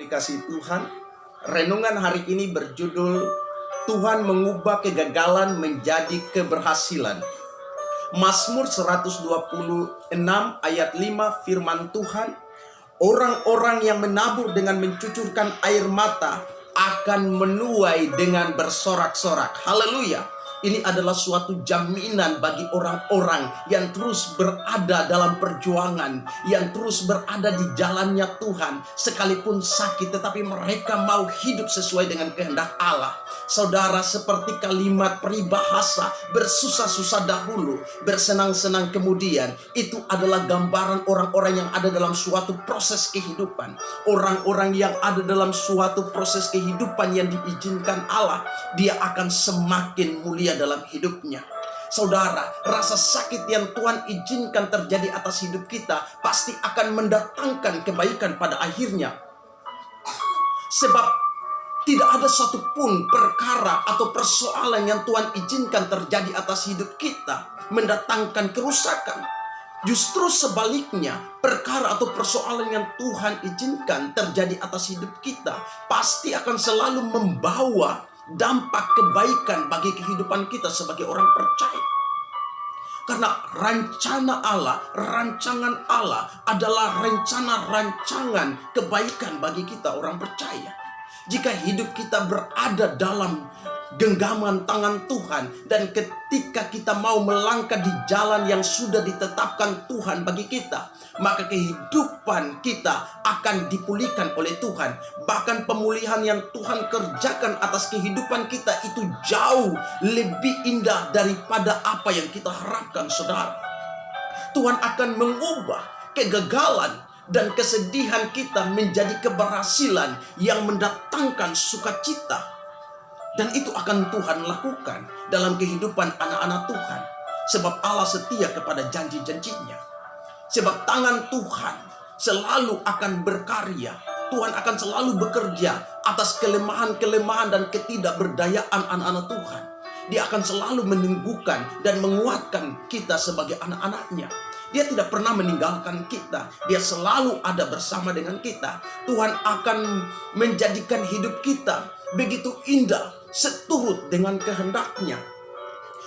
dikasihi Tuhan, renungan hari ini berjudul Tuhan mengubah kegagalan menjadi keberhasilan. Mazmur 126 ayat 5 firman Tuhan, orang-orang yang menabur dengan mencucurkan air mata akan menuai dengan bersorak-sorak. Haleluya. Ini adalah suatu jaminan bagi orang-orang yang terus berada dalam perjuangan, yang terus berada di jalannya Tuhan, sekalipun sakit, tetapi mereka mau hidup sesuai dengan kehendak Allah. Saudara, seperti kalimat peribahasa, bersusah-susah dahulu, bersenang-senang kemudian, itu adalah gambaran orang-orang yang ada dalam suatu proses kehidupan. Orang-orang yang ada dalam suatu proses kehidupan yang diizinkan Allah, dia akan semakin mulia dalam hidupnya. Saudara, rasa sakit yang Tuhan izinkan terjadi atas hidup kita pasti akan mendatangkan kebaikan pada akhirnya. Sebab tidak ada satupun perkara atau persoalan yang Tuhan izinkan terjadi atas hidup kita mendatangkan kerusakan. Justru sebaliknya, perkara atau persoalan yang Tuhan izinkan terjadi atas hidup kita pasti akan selalu membawa dampak kebaikan bagi kehidupan kita sebagai orang percaya. Karena rencana Allah, rancangan Allah adalah rencana-rancangan kebaikan bagi kita orang percaya. Jika hidup kita berada dalam genggaman tangan Tuhan, dan ketika kita mau melangkah di jalan yang sudah ditetapkan Tuhan bagi kita, maka kehidupan kita akan dipulihkan oleh Tuhan. Bahkan pemulihan yang Tuhan kerjakan atas kehidupan kita itu jauh lebih indah daripada apa yang kita harapkan, saudara. Tuhan akan mengubah kegagalan dan kesedihan kita menjadi keberhasilan yang mendatangkan sukacita. Dan itu akan Tuhan lakukan dalam kehidupan anak-anak Tuhan. Sebab Allah setia kepada janji-janjinya. Sebab tangan Tuhan selalu akan berkarya. Tuhan akan selalu bekerja atas kelemahan-kelemahan dan ketidakberdayaan anak-anak Tuhan. Dia akan selalu menumbuhkan dan menguatkan kita sebagai anak-anaknya. Dia tidak pernah meninggalkan kita. Dia selalu ada bersama dengan kita. Tuhan akan menjadikan hidup kita begitu indah, seturut dengan kehendaknya.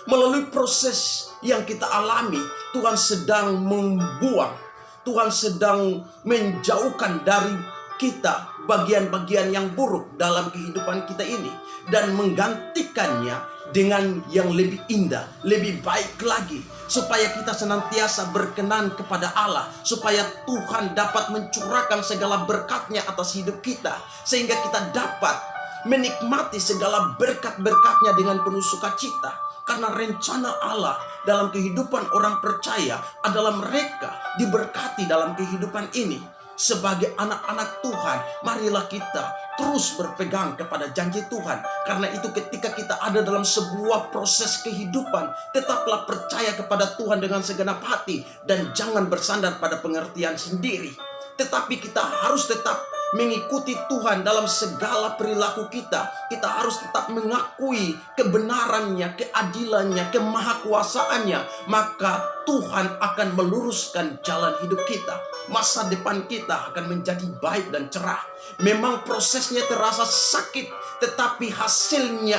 Melalui proses yang kita alami, Tuhan sedang membuang, Tuhan sedang menjauhkan dari kita bagian-bagian yang buruk dalam kehidupan kita ini, dan menggantikannya dengan yang lebih indah, lebih baik lagi, supaya kita senantiasa berkenan kepada Allah, supaya Tuhan dapat mencurahkan segala berkat-Nya atas hidup kita, sehingga kita dapat menikmati segala berkat-berkat-Nya dengan penuh sukacita. Karena rencana Allah dalam kehidupan orang percaya adalah mereka diberkati dalam kehidupan ini. Sebagai anak-anak Tuhan, marilah kita terus berpegang kepada janji Tuhan. Karena itu ketika kita ada dalam sebuah proses kehidupan, tetaplah percaya kepada Tuhan dengan segenap hati, dan jangan bersandar pada pengertian sendiri. Tetapi kita harus tetap mengikuti Tuhan dalam segala perilaku kita. Kita harus tetap mengakui kebenarannya, keadilannya, kemahakuasaannya. Maka Tuhan akan meluruskan jalan hidup kita. Masa depan kita akan menjadi baik dan cerah. Memang prosesnya terasa sakit, tetapi hasilnya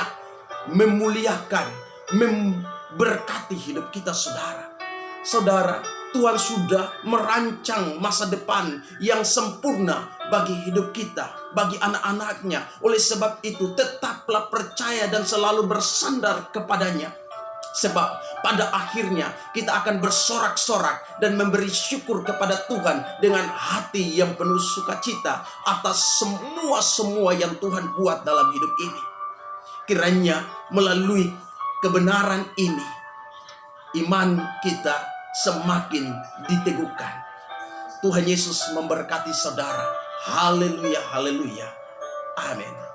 memuliakan, memberkati hidup kita, saudara. Saudara, Tuhan sudah merancang masa depan yang sempurna bagi hidup kita, bagi anak-anaknya. Oleh sebab itu, tetaplah percaya dan selalu bersandar kepadanya. Sebab pada akhirnya kita akan bersorak-sorak dan memberi syukur kepada Tuhan dengan hati yang penuh sukacita atas semua yang Tuhan buat dalam hidup ini. Kiranya melalui kebenaran ini, iman kita semakin diteguhkan. Tuhan Yesus memberkati saudara. Haleluya, haleluya. Amin.